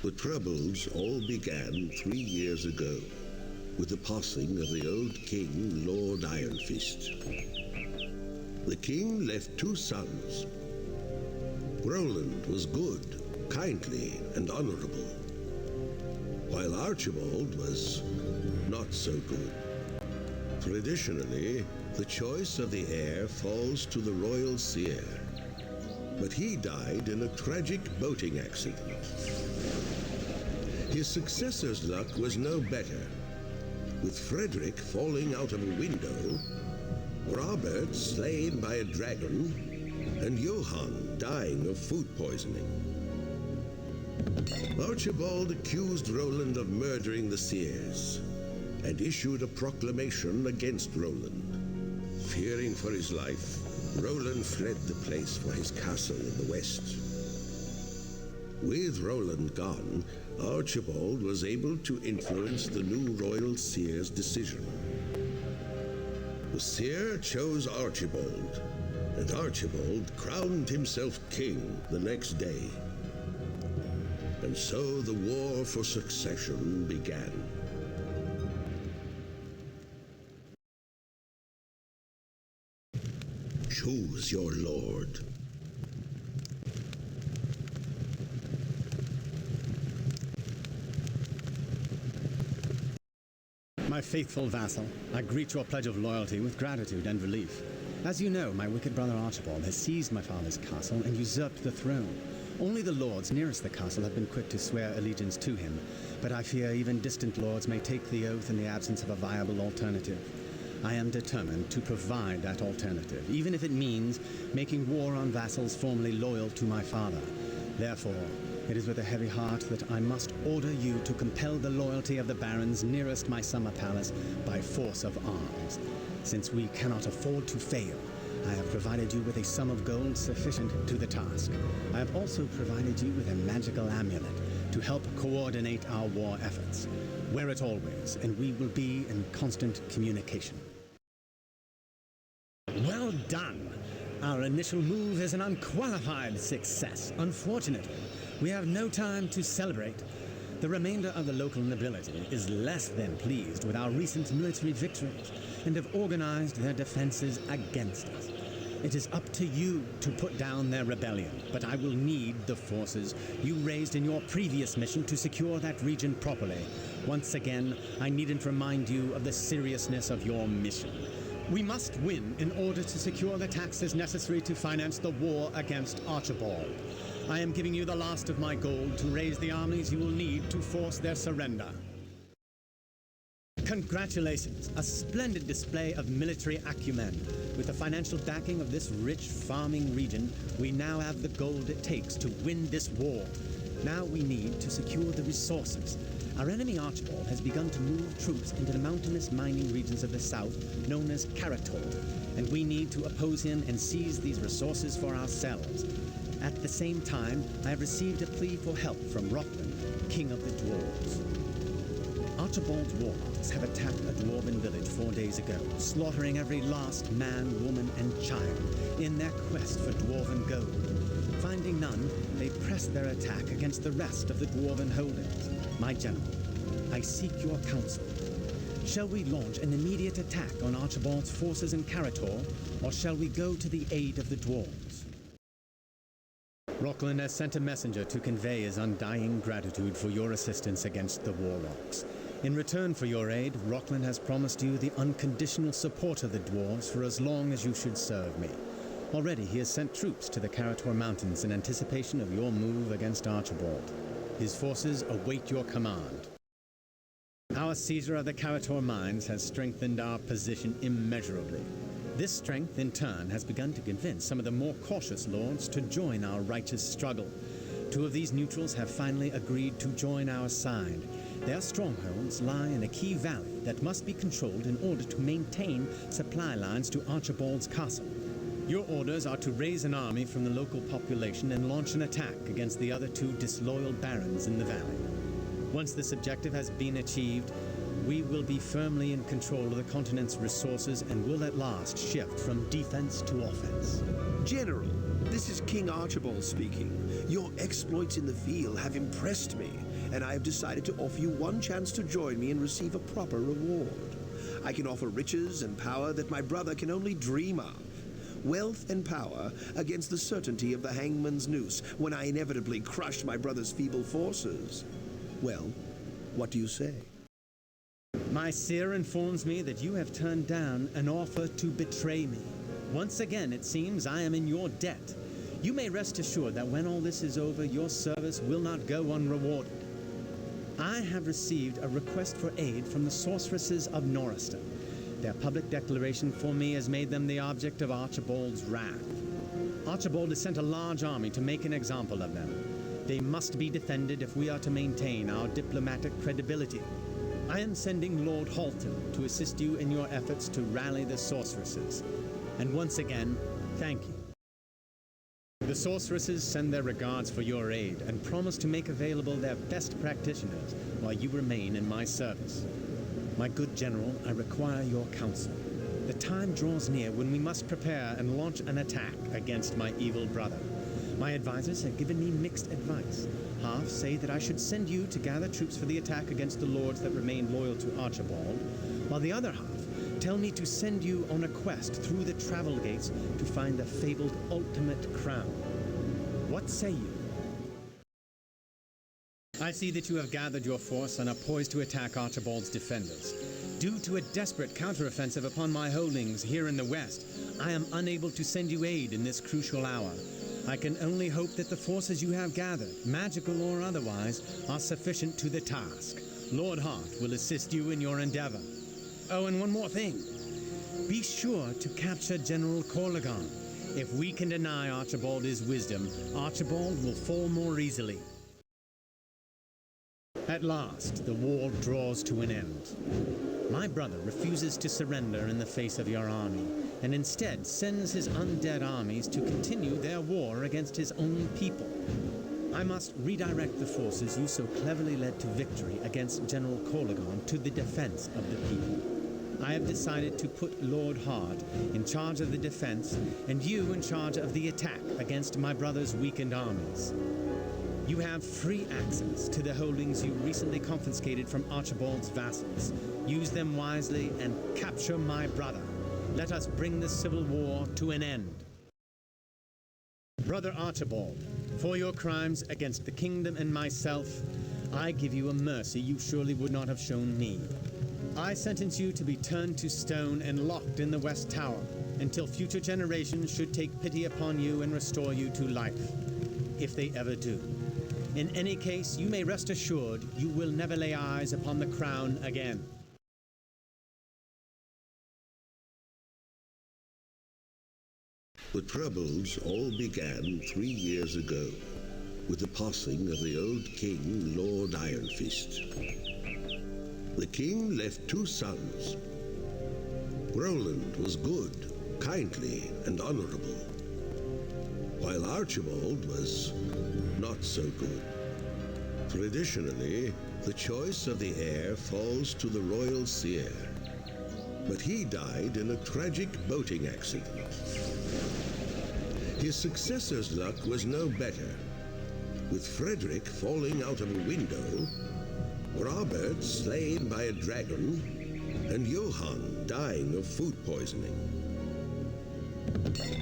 The troubles all began 3 years ago, with the passing of the old king, Lord Ironfist. The king left 2 sons. Roland was good, kindly, and honorable, while Archibald was not so good. Traditionally, the choice of the heir falls to the royal seer, but he died in a tragic boating accident. His successor's luck was no better, with Frederick falling out of a window, Robert slain by a dragon, and Johann dying of food poisoning. Archibald accused Roland of murdering the seers and issued a proclamation against Roland. Fearing for his life, Roland fled the place for his castle in the west. With Roland gone, Archibald was able to influence the new royal seer's decision. The seer chose Archibald, and Archibald crowned himself king the next day. And so the war for succession began. Choose your lord. My faithful vassal, I greet your pledge of loyalty with gratitude and relief. As you know, my wicked brother Archibald has seized my father's castle and usurped the throne. Only the lords nearest the castle have been quick to swear allegiance to him, but I fear even distant lords may take the oath in the absence of a viable alternative. I am determined to provide that alternative, even if it means making war on vassals formerly loyal to my father. Therefore, it is with a heavy heart that I must order you to compel the loyalty of the barons nearest my summer palace by force of arms. Since we cannot afford to fail, I have provided you with a sum of gold sufficient to the task. I have also provided you with a magical amulet to help coordinate our war efforts. Wear it always, and we will be in constant communication. Well done! Our initial move is an unqualified success. Unfortunately, we have no time to celebrate. The remainder of the local nobility is less than pleased with our recent military victories and have organized their defenses against us. It is up to you to put down their rebellion, but I will need the forces you raised in your previous mission to secure that region properly. Once again, I needn't remind you of the seriousness of your mission. We must win in order to secure the taxes necessary to finance the war against Archibald. I am giving you the last of my gold to raise the armies you will need to force their surrender. Congratulations, a splendid display of military acumen. With the financial backing of this rich farming region, we now have the gold it takes to win this war. Now we need to secure the resources. Our enemy Archibald has begun to move troops into the mountainous mining regions of the south, known as Karator, and we need to oppose him and seize these resources for ourselves. At the same time, I have received a plea for help from Roland, king of the dwarves. Archibald's warlocks have attacked a dwarven village 4 days ago, slaughtering every last man, woman, and child in their quest for dwarven gold. Finding none, they pressed their attack against the rest of the dwarven holdings. My general, I seek your counsel. Shall we launch an immediate attack on Archibald's forces in Karator, or shall we go to the aid of the dwarves? Roland has sent a messenger to convey his undying gratitude for your assistance against the warlocks. In return for your aid, Roland has promised you the unconditional support of the dwarves for as long as you should serve me. Already he has sent troops to the Karator Mountains in anticipation of your move against Archibald. His forces await your command. Our seizure of the Karator mines has strengthened our position immeasurably. This strength, in turn, has begun to convince some of the more cautious lords to join our righteous struggle. 2 of these neutrals have finally agreed to join our side. Their strongholds lie in a key valley that must be controlled in order to maintain supply lines to Archibald's castle. Your orders are to raise an army from the local population and launch an attack against the other 2 disloyal barons in the valley. Once this objective has been achieved, we will be firmly in control of the continent's resources and will at last shift from defense to offense. General, This is King Archibald speaking. Your exploits in the field have impressed me, and I have decided to offer you one chance to join me and receive a proper reward. I can offer riches and power that my brother can only dream of. Wealth and power against the certainty of the hangman's noose when I inevitably crush my brother's feeble forces. Well, what do you say? My seer informs me that you have turned down an offer to betray me. Once again, it seems I am in your debt. You may rest assured that when all this is over, your service will not go unrewarded. I have received a request for aid from the sorceresses of Norriston. Their public declaration for me has made them the object of Archibald's wrath. Archibald has sent a large army to make an example of them. They must be defended if we are to maintain our diplomatic credibility. I am sending Lord Halton to assist you in your efforts to rally the sorceresses. And once again, thank you. The sorceresses send their regards for your aid and promise to make available their best practitioners while you remain in my service. My good general, I require your counsel. The time draws near when we must prepare and launch an attack against my evil brother. My advisors have given me mixed advice. Half say that I should send you to gather troops for the attack against the lords that remain loyal to Archibald, while the other half tell me to send you on a quest through the travel gates to find the fabled ultimate crown. What say you? I see that you have gathered your force and are poised to attack Archibald's defenders. Due to a desperate counteroffensive upon my holdings here in the west, I am unable to send you aid in this crucial hour. I can only hope that the forces you have gathered, magical or otherwise, are sufficient to the task. Lord Hart will assist you in your endeavor. Oh, and one more thing. Be sure to capture General Corlegon. If we can deny Archibald his wisdom, Archibald will fall more easily. At last, the war draws to an end. My brother refuses to surrender in the face of your army, and instead sends his undead armies to continue their war against his own people. I must redirect the forces you so cleverly led to victory against General Corlegon to the defense of the people. I have decided to put Lord Hart in charge of the defense and you in charge of the attack against my brother's weakened armies. You have free access to the holdings you recently confiscated from Archibald's vassals. Use them wisely and capture my brother. Let us bring the civil war to an end. Brother Archibald, for your crimes against the kingdom and myself, I give you a mercy you surely would not have shown me. I sentence you to be turned to stone and locked in the West Tower until future generations should take pity upon you and restore you to life, if they ever do. In any case, you may rest assured you will never lay eyes upon the crown again. The troubles all began 3 years ago with the passing of the old king, Lord Ironfist. The king left 2 sons. Roland was good, kindly, and honorable, while Archibald was not so good. Traditionally, the choice of the heir falls to the royal seer, but he died in a tragic boating accident. His successor's luck was no better, with Frederick falling out of a window, Robert slain by a dragon, and Johann dying of food poisoning.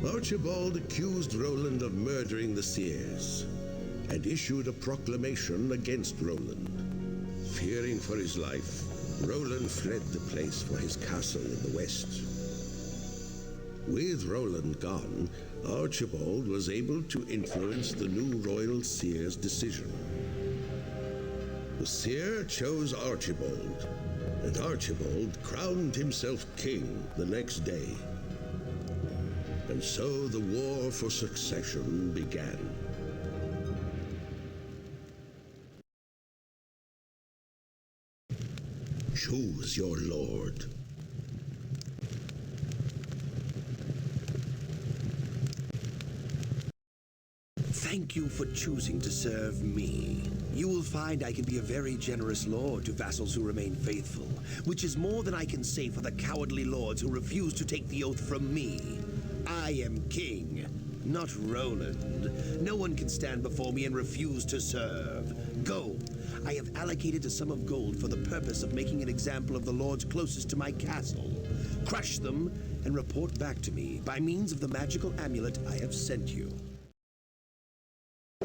Archibald accused Roland of murdering the seers and issued a proclamation against Roland. Fearing for his life, Roland fled the place for his castle in the west. With Roland gone, Archibald was able to influence the new royal seer's decision. The seer chose Archibald, and Archibald crowned himself king the next day. And so the war for succession began. Choose your lord. Thank you for choosing to serve me. You will find I can be a very generous lord to vassals who remain faithful, which is more than I can say for the cowardly lords who refuse to take the oath from me. I am king, not Roland. No one can stand before me and refuse to serve. Go. I have allocated a sum of gold for the purpose of making an example of the lords closest to my castle. Crush them and report back to me by means of the magical amulet I have sent you.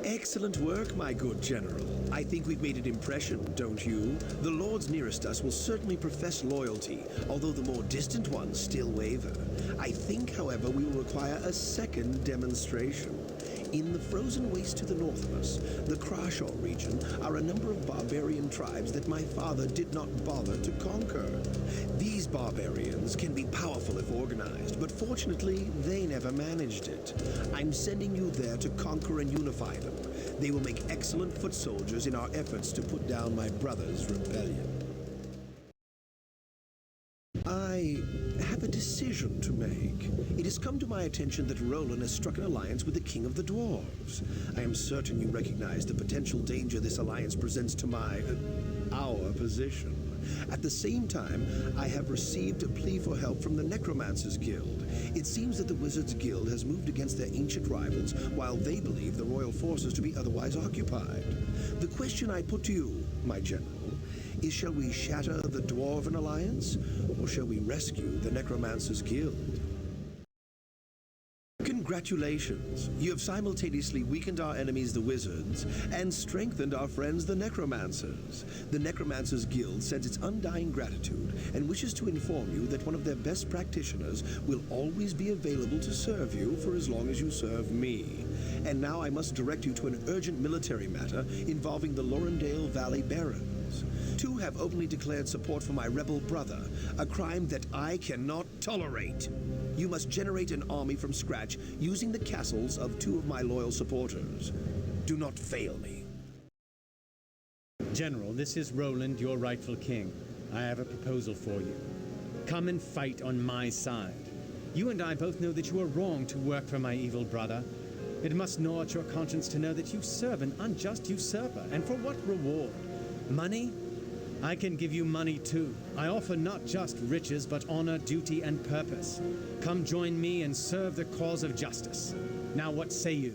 Excellent work, my good general. I think we've made an impression, don't you? The lords nearest us will certainly profess loyalty, although the more distant ones still waver. I think, however, we will require a second demonstration. In the frozen waste to the north of us, the Crashaw region, are a number of barbarian tribes that my father did not bother to conquer. These barbarians can be powerful if organized, but fortunately, they never managed it. I'm sending you there to conquer and unify them. They will make excellent foot soldiers in our efforts to put down my brother's rebellion. I have a decision to make. It has come to my attention that Roland has struck an alliance with the King of the Dwarves. I am certain you recognize the potential danger this alliance presents to our position. At the same time, I have received a plea for help from the Necromancers Guild. It seems that the Wizards Guild has moved against their ancient rivals, while they believe the royal forces to be otherwise occupied. The question I put to you, my general, is shall we shatter the Dwarven Alliance, or shall we rescue the Necromancers Guild? Congratulations! You have simultaneously weakened our enemies, the Wizards, and strengthened our friends, the Necromancers. The Necromancers Guild sends its undying gratitude and wishes to inform you that one of their best practitioners will always be available to serve you for as long as you serve me. And now I must direct you to an urgent military matter involving the Lorendale Valley Barons. Two have openly declared support for my rebel brother, a crime that I cannot tolerate. You must generate an army from scratch using the castles of two of my loyal supporters. Do not fail me. General, this is Roland, your rightful king. I have a proposal for you. Come and fight on my side. You and I both know that you are wrong to work for my evil brother. It must gnaw at your conscience to know that you serve an unjust usurper. And for what reward? Money? I can give you money too. I offer not just riches, but honor, duty, and purpose. Come join me and serve the cause of justice. Now what say you?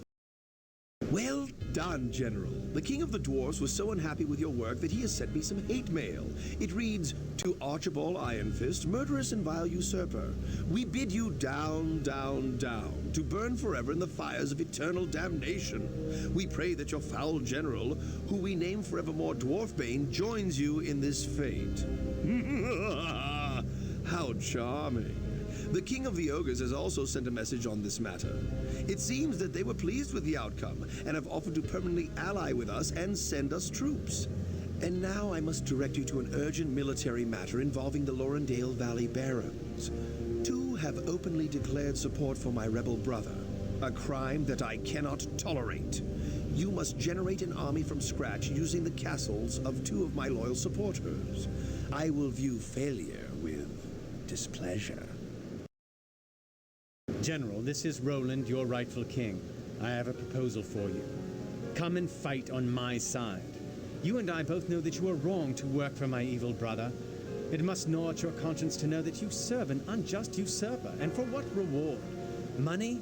Well done, General. The King of the Dwarves was so unhappy with your work that he has sent me some hate mail. It reads, "To Archibald Ironfist, murderous and vile usurper, we bid you down, down, down, to burn forever in the fires of eternal damnation. We pray that your foul general, who we name forevermore Dwarfbane, joins you in this fate." How charming. The King of the Ogres has also sent a message on this matter. It seems that they were pleased with the outcome and have offered to permanently ally with us and send us troops. And now I must direct you to an urgent military matter involving the Lorendale Valley Barons. Two have openly declared support for my rebel brother, a crime that I cannot tolerate. You must generate an army from scratch using the castles of two of my loyal supporters. I will view failure with displeasure. General, this is Roland, your rightful king. I have a proposal for you. Come and fight on my side. You and I both know that you are wrong to work for my evil brother. It must gnaw at your conscience to know that you serve an unjust usurper. And for what reward? Money?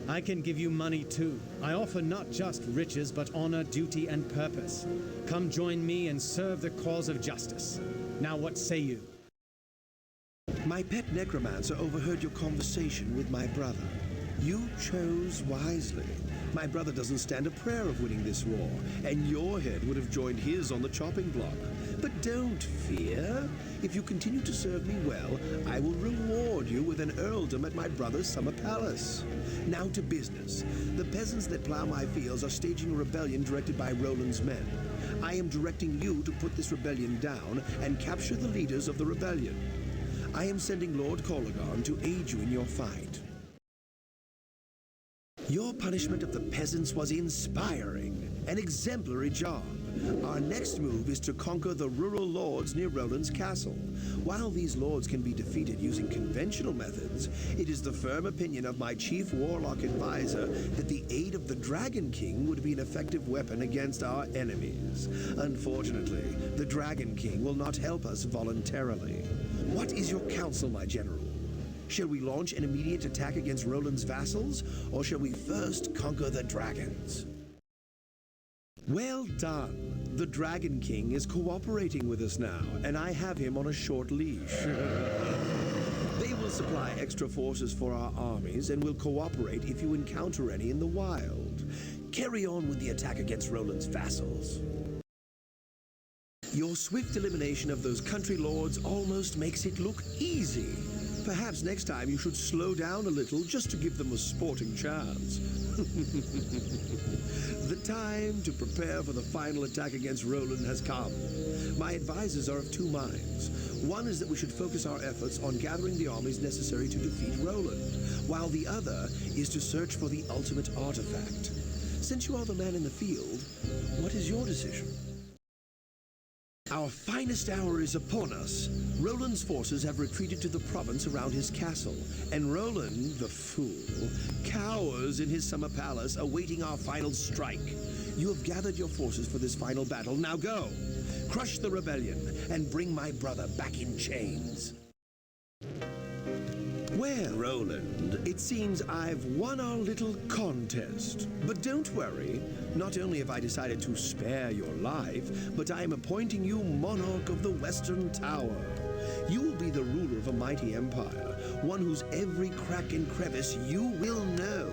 I can give you money too. I offer not just riches, but honor, duty, and purpose. Come join me and serve the cause of justice. Now what say you? My pet necromancer overheard your conversation with my brother. You chose wisely. My brother doesn't stand a prayer of winning this war, and your head would have joined his on the chopping block. But don't fear. If you continue to serve me well, I will reward you with an earldom at my brother's summer palace. Now to business. The peasants that plow my fields are staging a rebellion directed by Roland's men. I am directing you to put this rebellion down and capture the leaders of the rebellion. I am sending Lord Colligan to aid you in your fight. Your punishment of the peasants was inspiring, an exemplary job. Our next move is to conquer the rural lords near Roland's castle. While these lords can be defeated using conventional methods, it is the firm opinion of my chief warlock advisor that the aid of the Dragon King would be an effective weapon against our enemies. Unfortunately, the Dragon King will not help us voluntarily. What is your counsel, my general? Shall we launch an immediate attack against Roland's vassals, or shall we first conquer the dragons? Well done. The Dragon King is cooperating with us now, and I have him on a short leash. They will supply extra forces for our armies and will cooperate if you encounter any in the wild. Carry on with the attack against Roland's vassals. Your swift elimination of those country lords almost makes it look easy. Perhaps next time you should slow down a little just to give them a sporting chance. The time to prepare for the final attack against Roland has come. My advisors are of two minds. One is that we should focus our efforts on gathering the armies necessary to defeat Roland, while the other is to search for the ultimate artifact. Since you are the man in the field, what is your decision? Our finest hour is upon us. Roland's forces have retreated to the province around his castle, and Roland, the fool, cowers in his summer palace awaiting our final strike. You have gathered your forces for this final battle. Now go! Crush the rebellion and bring my brother back in chains. Well, Roland, it seems I've won our little contest. But don't worry, not only have I decided to spare your life, but I am appointing you monarch of the Western Tower. You will be the ruler of a mighty empire, one whose every crack and crevice you will know.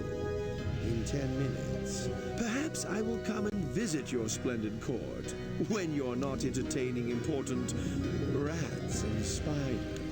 In 10 minutes, perhaps I will come and visit your splendid court, when you're not entertaining important rats and spiders.